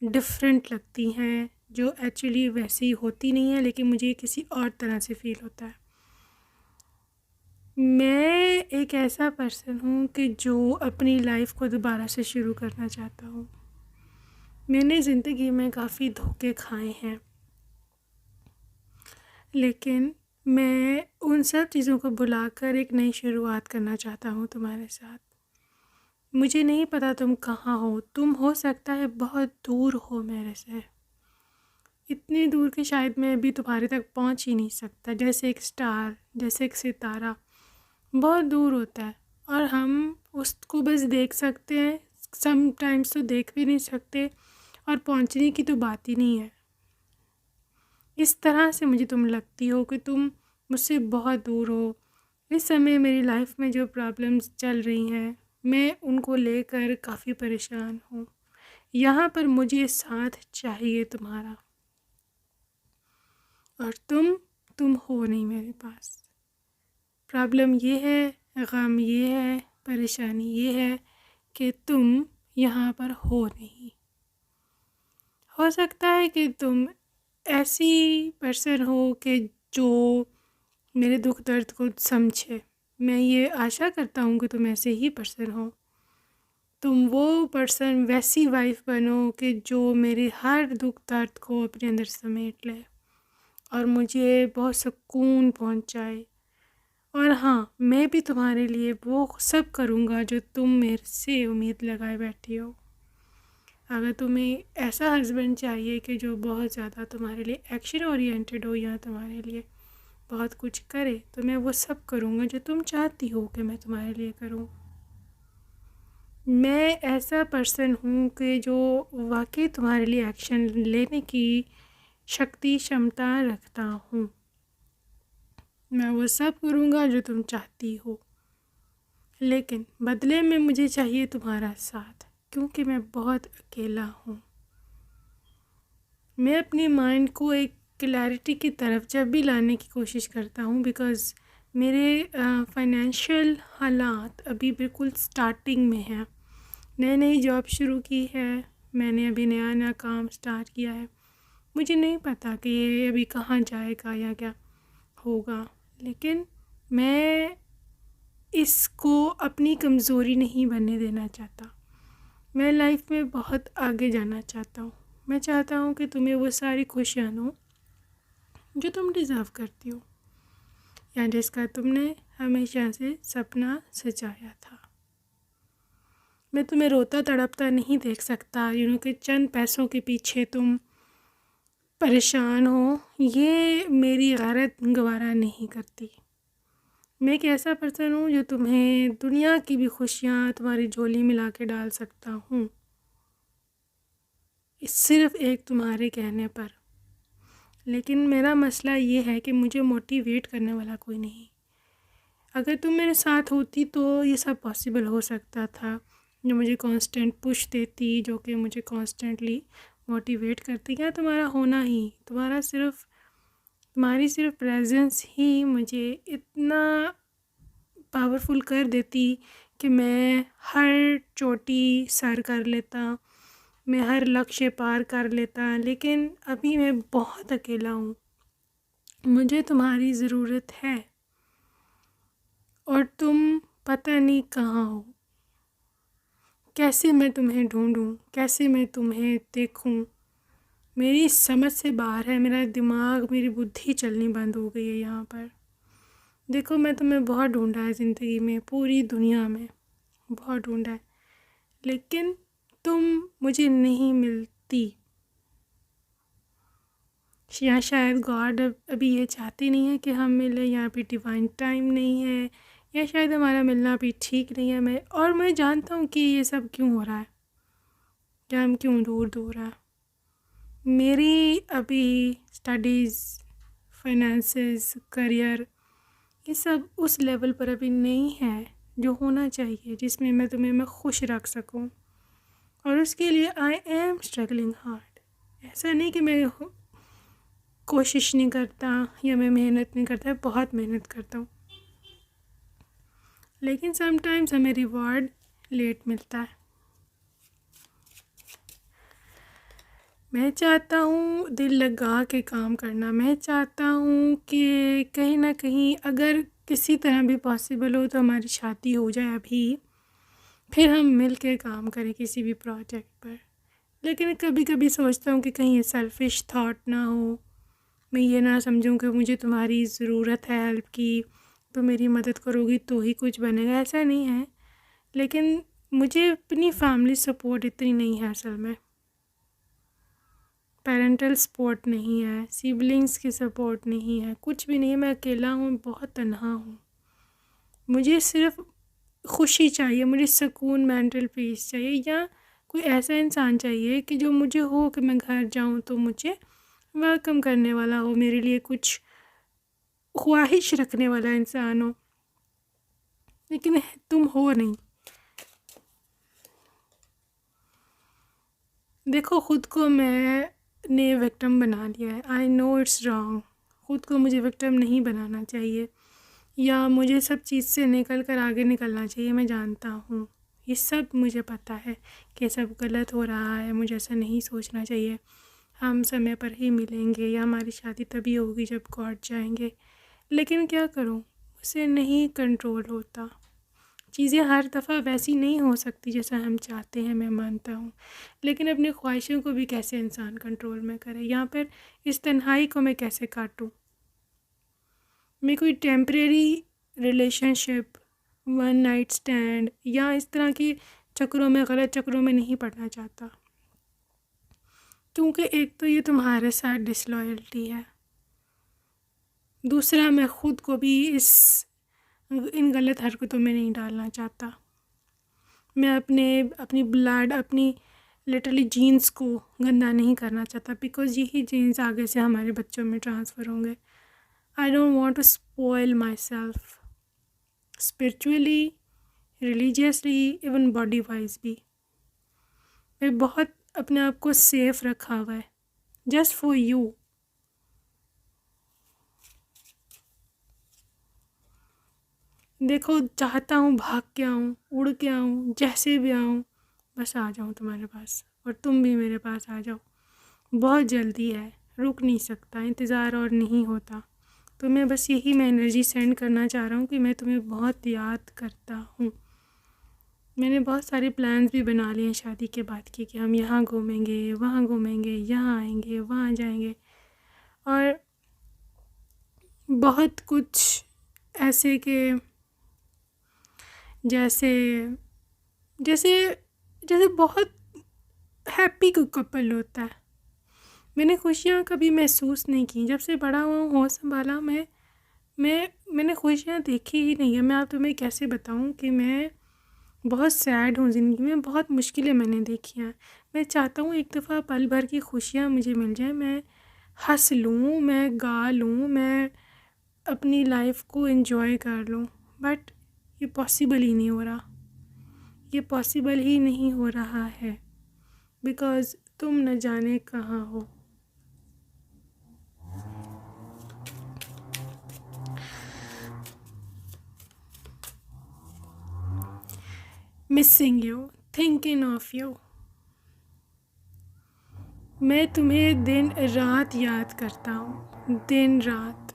डिफरेंट लगती हैं जो एक्चुअली वैसी होती नहीं है, लेकिन मुझे किसी और तरह से फ़ील होता है। मैं एक ऐसा पर्सन हूँ कि जो अपनी लाइफ को दोबारा से शुरू करना चाहता हूँ। मैंने ज़िंदगी में काफ़ी धोखे खाए हैं, लेकिन मैं उन सब चीज़ों को भुलाकर एक नई शुरुआत करना चाहता हूँ तुम्हारे साथ। मुझे नहीं पता तुम कहाँ हो, तुम हो सकता है बहुत दूर हो मेरे से, इतनी दूर कि शायद मैं अभी तुम्हारे तक पहुँच ही नहीं सकता। जैसे एक स्टार, जैसे एक सितारा बहुत दूर होता है और हम उसको बस देख सकते हैं, समटाइम्स तो देख भी नहीं सकते, और पहुँचने की तो बात ही नहीं है। इस तरह से मुझे तुम लगती हो कि तुम मुझसे बहुत दूर हो। इस समय मेरी लाइफ में जो प्रॉब्लम्स चल रही हैं, मैं उनको लेकर काफ़ी परेशान हूँ। यहाँ पर मुझे साथ चाहिए तुम्हारा, और तुम हो नहीं मेरे पास। प्रॉब्लम ये है, गम ये है, परेशानी ये है कि तुम यहाँ पर हो नहीं। हो सकता है कि तुम ऐसी पर्सन हो कि जो मेरे दुख दर्द को समझे। मैं ये आशा करता हूँ कि तुम ऐसे ही पर्सन हो। तुम वो पर्सन, वैसी वाइफ बनो कि जो मेरे हर दुख दर्द को अपने अंदर समेट ले और मुझे बहुत सुकून पहुँचाए। और हाँ, मैं भी तुम्हारे लिए वो सब करूँगा जो तुम मेरे से उम्मीद लगाए बैठी हो। अगर तुम्हें ऐसा हस्बैंड चाहिए कि जो बहुत ज़्यादा तुम्हारे लिए एक्शन ओरिएंटेड हो या तुम्हारे लिए बहुत कुछ करे, तो मैं वो सब करूँगा जो तुम चाहती हो कि मैं तुम्हारे लिए करूँ। मैं ऐसा पर्सन हूँ कि जो वाकई तुम्हारे लिए एक्शन लेने की शक्ति, क्षमता रखता हूँ। मैं वो सब करूँगा जो तुम चाहती हो, लेकिन बदले में मुझे चाहिए तुम्हारा साथ, क्योंकि मैं बहुत अकेला हूँ। मैं अपने माइंड को एक क्लैरिटी की तरफ जब भी लाने की कोशिश करता हूँ, बिकॉज़ मेरे फाइनेंशियल हालात अभी बिल्कुल स्टार्टिंग में हैं। नई जॉब शुरू की है मैंने, अभी नया काम स्टार्ट किया है। मुझे नहीं पता कि ये अभी कहाँ जाएगा या क्या होगा, लेकिन मैं इसको अपनी कमज़ोरी नहीं बनने देना चाहता। मैं लाइफ में बहुत आगे जाना चाहता हूँ। मैं चाहता हूँ कि तुम्हें वो सारी खुशियाँ हो जो तुम डिज़र्व करती हो, या जिसका तुमने हमेशा से सपना सजाया था। मैं तुम्हें रोता तड़पता नहीं देख सकता, कि चंद पैसों के पीछे तुम परेशान हो। ये मेरी गैरत गवारा नहीं करती। मैं एक ऐसा पर्सन हूँ जो तुम्हें दुनिया की भी खुशियाँ तुम्हारी झोली में ला के डाल सकता हूँ, सिर्फ़ एक तुम्हारे कहने पर। लेकिन मेरा मसला ये है कि मुझे मोटिवेट करने वाला कोई नहीं। अगर तुम मेरे साथ होती तो ये सब पॉसिबल हो सकता था, जो मुझे कांस्टेंट पुश देती, जो कि मुझे कॉन्स्टेंटली मोटिवेट करती। क्या तुम्हारा होना ही, तुम्हारी सिर्फ प्रेजेंस ही मुझे इतना पावरफुल कर देती कि मैं हर चोटी सर कर लेता, मैं हर लक्ष्य पार कर लेता। लेकिन अभी मैं बहुत अकेला हूँ, मुझे तुम्हारी ज़रूरत है और तुम पता नहीं कहाँ हो। कैसे मैं तुम्हें ढूंढूं, कैसे मैं तुम्हें देखूं, मेरी समझ से बाहर है। मेरा दिमाग, मेरी बुद्धि चलनी बंद हो गई है यहाँ पर। देखो, मैं तुम्हें बहुत ढूंढा है ज़िंदगी में, पूरी दुनिया में बहुत ढूंढा है, लेकिन तुम मुझे नहीं मिलती। या शायद गॉड अभी ये चाहते नहीं है कि हम मिलें, या अभी डिवाइन टाइम नहीं है, या शायद हमारा मिलना भी ठीक नहीं है। मैं जानता हूँ कि ये सब क्यों हो रहा है, क्या हम क्यों दूर दूर हैं। मेरी अभी स्टडीज़, फाइनेंसेस, करियर, ये सब उस लेवल पर अभी नहीं है जो होना चाहिए, जिसमें मैं खुश रख सकूं। और उसके लिए आई एम स्ट्रगलिंग हार्ड। ऐसा नहीं कि मैं कोशिश नहीं करता या मैं मेहनत नहीं करता, बहुत मेहनत करता हूँ, लेकिन समटाइम्स हमें रिवॉर्ड लेट मिलता है। मैं चाहता हूँ दिल लगा के काम करना। मैं चाहता हूँ कि कहीं ना कहीं अगर किसी तरह भी पॉसिबल हो तो हमारी शादी हो जाए अभी, फिर हम मिल के काम करें किसी भी प्रोजेक्ट पर। लेकिन कभी कभी सोचता हूँ कि कहीं ये सेल्फिश थॉट ना हो, मैं ये ना समझूं कि मुझे तुम्हारी ज़रूरत है हेल्प की, तो मेरी मदद करोगी तो ही कुछ बनेगा। ऐसा नहीं है, लेकिन मुझे अपनी फैमिली सपोर्ट इतनी नहीं है असल में। पेरेंटल सपोर्ट नहीं है, सिबलिंग्स की सपोर्ट नहीं है, कुछ भी नहीं है। मैं अकेला हूँ, बहुत तन्हा हूँ। मुझे सिर्फ खुशी चाहिए, मुझे सुकून, मेंटल पीस चाहिए, या कोई ऐसा इंसान चाहिए कि जो मुझे हो कि मैं घर जाऊँ तो मुझे वेलकम करने वाला हो, मेरे लिए कुछ ख्वाहिश रखने वाला इंसान हो। लेकिन तुम हो नहीं। देखो, ख़ुद को मैंने विक्टिम बना लिया है। I know it's wrong. ख़ुद को मुझे विक्टिम नहीं बनाना चाहिए, या मुझे सब चीज़ से निकल कर आगे निकलना चाहिए। मैं जानता हूँ, ये सब मुझे पता है कि सब गलत हो रहा है, मुझे ऐसा नहीं सोचना चाहिए। हम समय पर ही मिलेंगे, या हमारी शादी तभी होगी जब गॉड चाहेंगे। लेकिन क्या करूँ, उसे नहीं कंट्रोल होता। चीज़ें हर दफ़ा वैसी नहीं हो सकती जैसा हम चाहते हैं, मैं मानता हूँ। लेकिन अपनी ख्वाहिशों को भी कैसे इंसान कंट्रोल में करे। यहाँ पर इस तन्हाई को मैं कैसे काटूँ। मैं कोई temporary relationship, one night stand या इस तरह की चक्रों में, गलत चक्रों में नहीं पड़ना चाहता, क्योंकि एक तो ये तुम्हारे साथ डिसलॉयल्टी है, दूसरा मैं ख़ुद को भी इन गलत हरकतों में नहीं डालना चाहता। मैं अपनी ब्लड, अपनी लिटरली जीन्स को गंदा नहीं करना चाहता, बिकॉज़ यही जीन्स आगे से हमारे बच्चों में ट्रांसफ़र होंगे। I don't want to spoil myself spiritually, religiously, even body wise भी। मैं बहुत अपने आप को सेफ रखा हुआ है जस्ट फॉर यू। देखो, चाहता हूँ भाग के आऊँ, उड़ के आऊँ, जैसे भी आऊँ, बस आ जाऊँ तुम्हारे पास, और तुम भी मेरे पास आ जाओ। बहुत जल्दी है, रुक नहीं सकता, इंतज़ार और नहीं होता। तो मैं बस यही मैं एनर्जी सेंड करना चाह रहा हूँ कि मैं तुम्हें बहुत याद करता हूँ। मैंने बहुत सारे प्लान्स भी बना लिए हैं शादी के बाद की, कि हम यहाँ घूमेंगे, वहाँ घूमेंगे, यहाँ आएंगे, वहाँ जाएंगे, और बहुत कुछ ऐसे के जैसे जैसे जैसे बहुत हैप्पी कपल होता है। मैंने खुशियाँ कभी महसूस नहीं की जब से बड़ा हुआ हूँ, होश संभाला। मैं मैंने खुशियाँ देखी ही नहीं है। मैं आप तुम्हें कैसे बताऊँ कि मैं बहुत सैड हूँ ज़िंदगी में, बहुत मुश्किलें मैंने देखी हैं। मैं चाहता हूँ एक दफ़ा पल भर की खुशियाँ मुझे मिल जाए, मैं हँस लूँ, मैं गा लूँ, मैं अपनी लाइफ को एंजॉय कर लूँ, बट ये पॉसिबल ही नहीं हो रहा। ये पॉसिबल ही नहीं हो रहा है बिकॉज़ तुम न जाने कहाँ हो। Missing you, thinking of you. मैं तुम्हें दिन रात याद करता हूँ, दिन रात।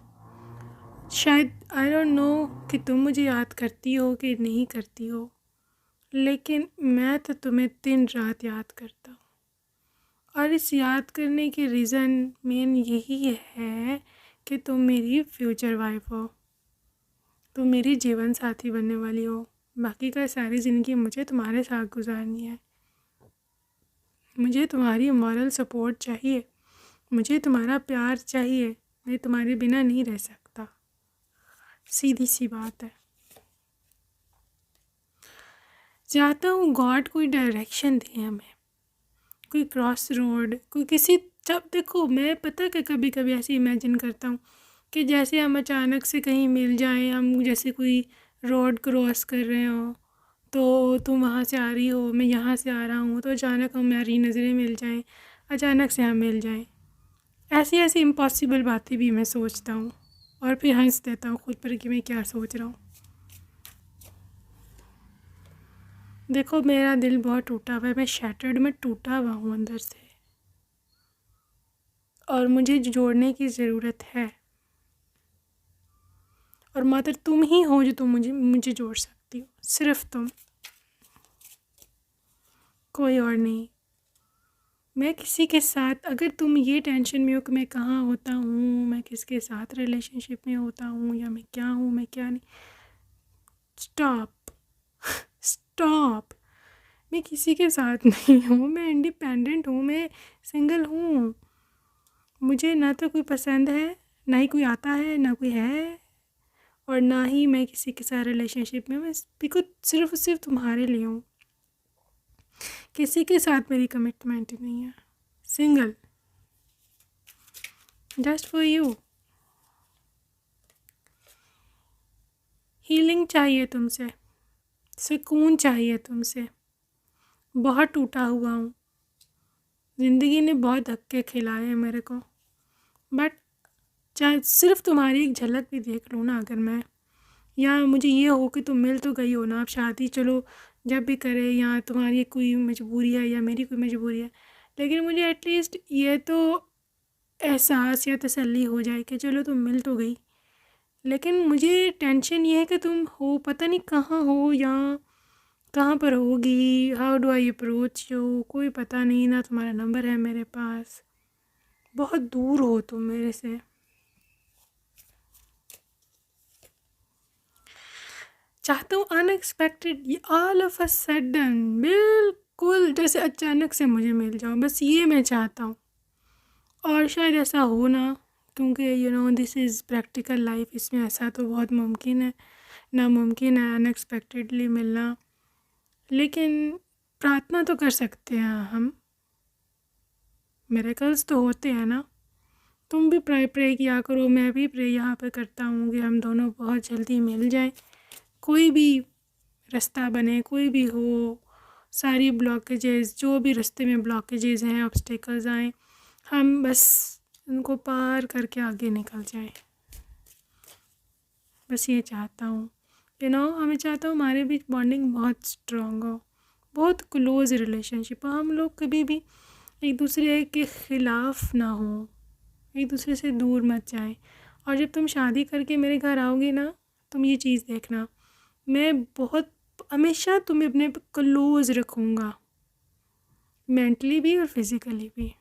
शायद आई डोंट नो कि तुम मुझे याद करती हो कि नहीं करती हो, लेकिन मैं तो तुम्हें दिन रात याद करता हूँ। और इस याद करने की रीज़न मेन यही है कि तुम मेरी फ्यूचर वाइफ हो, तुम मेरी जीवन साथी बनने वाली हो। बाकी का सारी ज़िंदगी मुझे तुम्हारे साथ गुजारनी है। मुझे तुम्हारी मॉरल सपोर्ट चाहिए, मुझे तुम्हारा प्यार चाहिए। मैं तुम्हारे बिना नहीं रह सकता, सीधी सी बात है। चाहता हूँ गॉड कोई डायरेक्शन दे हमें, कोई क्रॉस रोड, कोई किसी। जब देखो, मैं पता कि कभी कभी ऐसे इमेजिन करता हूँ कि जैसे हम अचानक से कहीं मिल जाएं, हम जैसे कोई रोड क्रॉस कर रहे हो, तो तुम वहाँ से आ रही हो, मैं यहाँ से आ रहा हूँ, तो अचानक हमारी नज़रें मिल जाएं, अचानक से हम मिल जाएं। ऐसी ऐसी इम्पॉसिबल बातें भी मैं सोचता हूँ और फिर हंस देता हूँ खुद पर कि मैं क्या सोच रहा हूँ। देखो, मेरा दिल बहुत टूटा हुआ है, मैं शैटर्ड में टूटा हुआ हूँ अंदर से, और मुझे जोड़ने की ज़रूरत है। और मात्र तुम ही हो जो तुम मुझे जोड़ सकती हो, सिर्फ तुम, कोई और नहीं। मैं किसी के साथ, अगर तुम ये टेंशन में हो कि मैं कहाँ होता हूँ, मैं किसके साथ रिलेशनशिप में होता हूँ, या मैं क्या हूँ मैं क्या नहीं, स्टॉप स्टॉप। मैं किसी के साथ नहीं हूँ, मैं इंडिपेंडेंट हूँ, मैं सिंगल हूँ। मुझे ना तो कोई पसंद है, ना ही कोई आता है, ना कोई है, और ना ही मैं किसी के साथ रिलेशनशिप में। मैं बिल्कुल सिर्फ तुम्हारे लिए हूँ, किसी के साथ मेरी कमिटमेंट नहीं है। Single, just for you. Healing चाहिए तुमसे, सुकून चाहिए तुमसे। बहुत टूटा हुआ हूँ, ज़िंदगी ने बहुत धक्के खिलाए हैं मेरे को, बट चाहे सिर्फ तुम्हारी एक झलक भी देख लूँ ना अगर मैं, या मुझे ये हो कि तुम मिल तो गई हो ना, अब शादी चलो जब भी करे, या तुम्हारी कोई मजबूरी है या मेरी कोई मजबूरी है, लेकिन मुझे एटलीस्ट ये तो एहसास या तसल्ली हो जाए कि चलो तुम मिल तो गई। लेकिन मुझे टेंशन ये है कि तुम हो, पता नहीं कहाँ हो, या कहाँ पर होगी, how do I approach you, कोई पता नहीं, ना तुम्हारा नंबर है मेरे पास, बहुत दूर हो तुम मेरे से। चाहता हूँ unexpected, all of a sudden, बिल्कुल जैसे अचानक से मुझे मिल जाओ, बस ये मैं चाहता हूँ। और शायद ऐसा हो ना, क्योंकि you know this is practical life, इसमें ऐसा तो बहुत मुमकिन है, नामुमकिन है अनएक्सपेक्टेडली मिलना। लेकिन प्रार्थना तो कर सकते हैं हम, मिरेकल्स तो होते हैं ना। तुम भी प्रे किया करो, मैं भी प्रे यहाँ पे करता हूँ कि हम दोनों बहुत जल्दी मिल जाएं, कोई भी रास्ता बने, कोई भी हो, सारी ब्लॉकेजेस, जो भी रास्ते में ब्लॉकेजेस हैं, ऑब्स्टेकल्स आए, हम बस उनको पार करके आगे निकल जाएं। बस ये चाहता हूँ, यू नो, हमें चाहता हूँ हमारे बीच बॉन्डिंग बहुत स्ट्रॉन्ग हो, बहुत क्लोज रिलेशनशिप हो, हम लोग कभी भी एक दूसरे के ख़िलाफ़ ना हो, एक दूसरे से दूर मत जाएं। और जब तुम शादी करके मेरे घर आओगी ना, तुम ये चीज़ देखना, मैं बहुत हमेशा तुम्हें अपने क्लोज रखूँगा, मेंटली भी और फिज़िकली भी।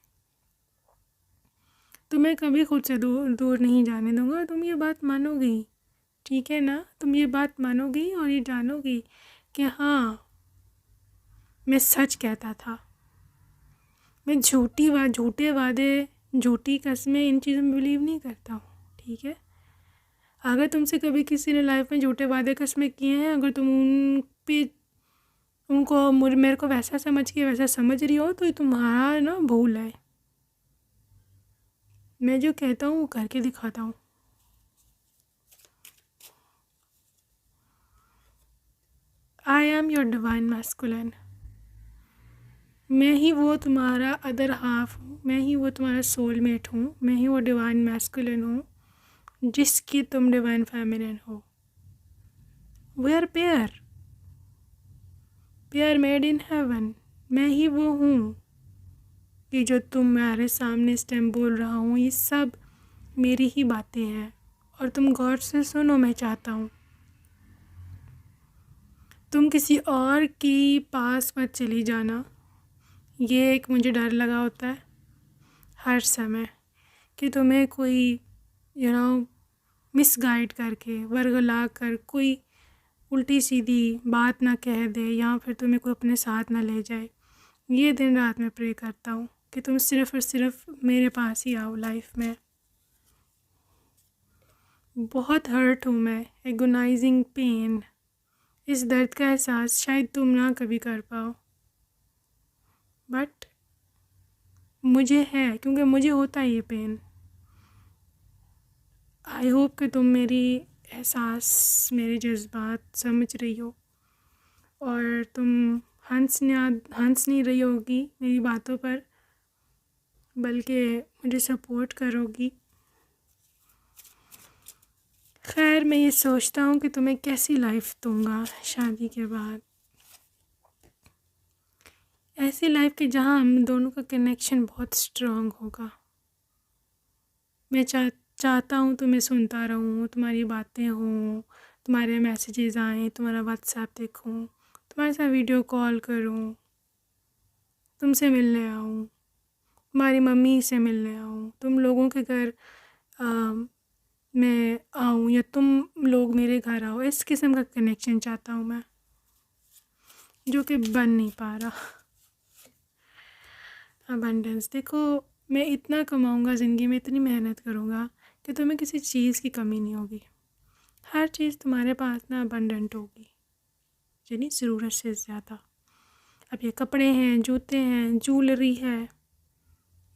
तुम्हें कभी खुद से दूर दूर नहीं जाने दूँगा, तुम ये बात मानोगी, ठीक है ना? तुम ये बात मानोगी और ये जानोगी कि हाँ, मैं सच कहता था। मैं झूठे वादे, झूठी कस्में, इन चीज़ों में बिलीव नहीं करता हूँ, ठीक है? अगर तुमसे कभी किसी ने लाइफ में झूठे वादे कस्में किए हैं, अगर तुम उन पे उनको मेरे को वैसा समझ के वैसा समझ रही हो, तो ये तुम्हारा ना भूल है। मैं जो कहता हूँ वो करके दिखाता हूँ। I am your divine masculine. मैं ही वो तुम्हारा अदर हाफ हूँ, मैं ही वो तुम्हारा सोलमेट हूँ, मैं ही वो डिवाइन मैस्कुलिन हूँ जिसकी तुम डिवाइन फेमिनिन हो। We are pair made in heaven. मैं ही वो हूँ कि जो तुम मेरे सामने इस टाइम बोल रहा हूँ, ये सब मेरी ही बातें हैं। और तुम गौर से सुनो, मैं चाहता हूँ तुम किसी और की पास मत चली जाना। ये एक मुझे डर लगा होता है हर समय कि तुम्हें कोई मिसगाइड करके वर्गला कर कोई उल्टी सीधी बात ना कह दे, या फिर तुम्हें कोई अपने साथ ना ले जाए। ये दिन रात मैं प्रे करता हूँ कि तुम सिर्फ़ और सिर्फ मेरे पास ही आओ लाइफ में। बहुत हर्ट हूँ मैं, एगोनाइजिंग पेन, इस दर्द का एहसास शायद तुम ना कभी कर पाओ, बट मुझे है, क्योंकि मुझे होता है ये पेन। आई होप कि तुम मेरी एहसास, मेरे जज्बात समझ रही हो, और तुम हंस नहीं रही होगी मेरी बातों पर, बल्कि मुझे सपोर्ट करोगी। खैर, मैं ये सोचता हूँ कि तुम्हें कैसी लाइफ दूँगा शादी के बाद, ऐसी लाइफ कि जहाँ हम दोनों का कनेक्शन बहुत स्ट्रॉन्ग होगा। मैं चाहता हूँ तुम्हें सुनता रहूँ, तुम्हारी बातें हों, तुम्हारे मैसेजेस आएँ, तुम्हारा व्हाट्सएप देखूँ, तुम्हारे साथ वीडियो कॉल करूँ, तुमसे मिलने आऊँ, तुम्हारी मम्मी से मिलने आऊँ, तुम लोगों के घर मैं आऊँ, या तुम लोग मेरे घर आओ। इस किस्म का कनेक्शन चाहता हूँ मैं, जो कि बन नहीं पा रहा। अबंडेंस, देखो, मैं इतना कमाऊँगा ज़िंदगी में, इतनी मेहनत करूँगा कि तुम्हें किसी चीज़ की कमी नहीं होगी। हर चीज़ तुम्हारे पास ना अबंडेंट होगी, यानी ज़रूरत से ज़्यादा। अब ये कपड़े हैं, जूते हैं, ज्वेलरी है,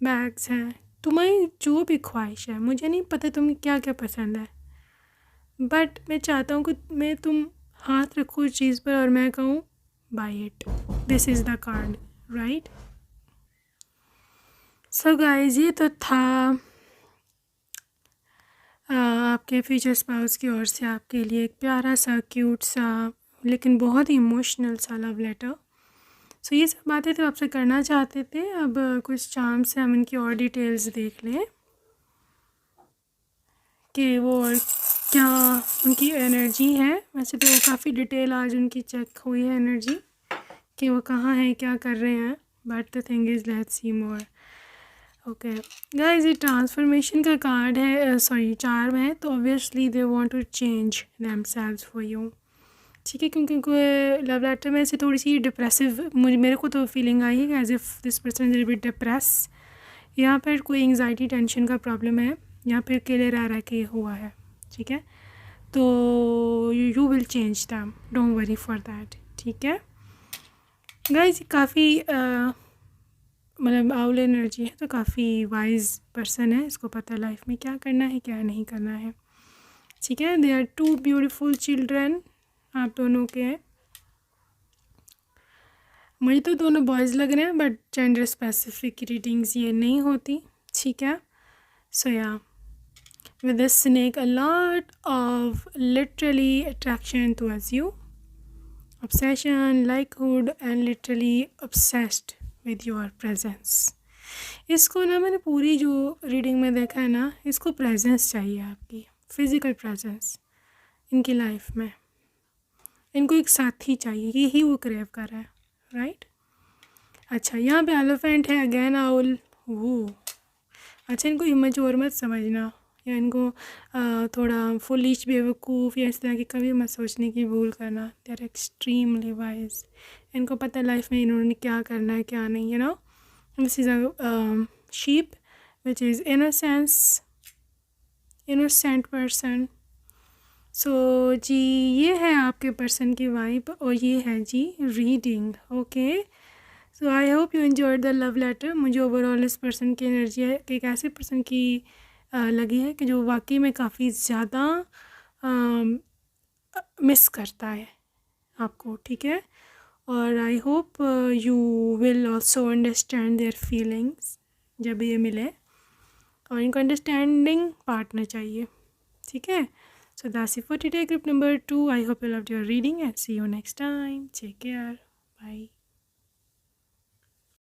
बैग्स हैं, तुम्हारी जो भी ख्वाहिश है, मुझे नहीं पता तुम्हें क्या क्या पसंद है, बट मैं चाहता हूँ कि तुम हाथ रखो उस चीज़ पर और मैं कहूँ by it, this is the card, right. So guys, ये तो था आपके फ्यूचर स्पाउस की ओर से आपके लिए एक प्यारा सा, क्यूट सा, लेकिन बहुत ही इमोशनल सा लव लेटर। सो ये सब बातें तो आपसे करना चाहते थे। अब कुछ चार्म से हम इनकी और डिटेल्स देख लें कि वो और क्या उनकी एनर्जी है। वैसे तो काफ़ी डिटेल आज उनकी चेक हुई है एनर्जी, कि वो कहाँ हैं, क्या कर रहे हैं, but the thing is let's see more. Okay guys, ये ट्रांसफॉर्मेशन का कार्ड है, सॉरी चार्म है, तो obviously they want to change themselves for you, ठीक है। क्योंकि लव लेटर में से थोड़ी सी डिप्रेसिव मेरे को तो फीलिंग आई है as if this person is bit depress. यहाँ पर कोई एंग्जाइटी, टेंशन का प्रॉब्लम है, यहाँ पर अकेले रह के हुआ है, ठीक है। तो you will change them, don't worry for that, ठीक है गाइस। काफ़ी मतलब आउल एनर्जी है, तो काफ़ी वाइज पर्सन है, इसको पता है लाइफ में क्या करना है, क्या नहीं करना है, ठीक है। दे आर 2 ब्यूटीफुल चिल्ड्रन, आप दोनों के हैं। मुझे तो दोनों बॉयज़ लग रहे हैं, बट जेंडर स्पेसिफिक रीडिंग्स ये नहीं होती, ठीक है। सो या with this snake, a lot of literally attraction towards you, obsession, likehood, and literally obsessed with your presence. इसको ना मैंने पूरी जो रीडिंग में देखा है ना, इसको प्रेजेंस चाहिए, आपकी फिज़िकल प्रेजेंस इनकी लाइफ में। इनको एक साथी चाहिए, यही वो क्रेव कर रहा है, राइट। अच्छा, यहाँ पे एलिफेंट है, अगेन आउल, वो अच्छा, इनको इमेच्योर मत समझना, या इनको थोड़ा फुलिश, बेवकूफ़, या इस तरह की कभी मत सोचने की भूल करना। दे आर एक्सट्रीमली वाइज, इनको पता है लाइफ में इन्होंने क्या करना है, क्या नहीं, you know. This is a sheep which is innocent person, so जी ये है आपके पर्सन की वाइब और ये है जी reading. Okay, so I hope you enjoyed the love letter. मुझे ओवरऑल इस पर्सन की एनर्जी है कि एक ऐसे पर्सन की लगी है कि जो वाकई में काफ़ी ज़्यादा मिस करता है आपको, ठीक है। और आई hope you will also understand their feelings जब ये मिले, और इनको अंडरस्टैंडिंग पार्टनर चाहिए, ठीक है। So that's it for today, group number 2. I hope you loved your reading and see you next time. Take care. Bye.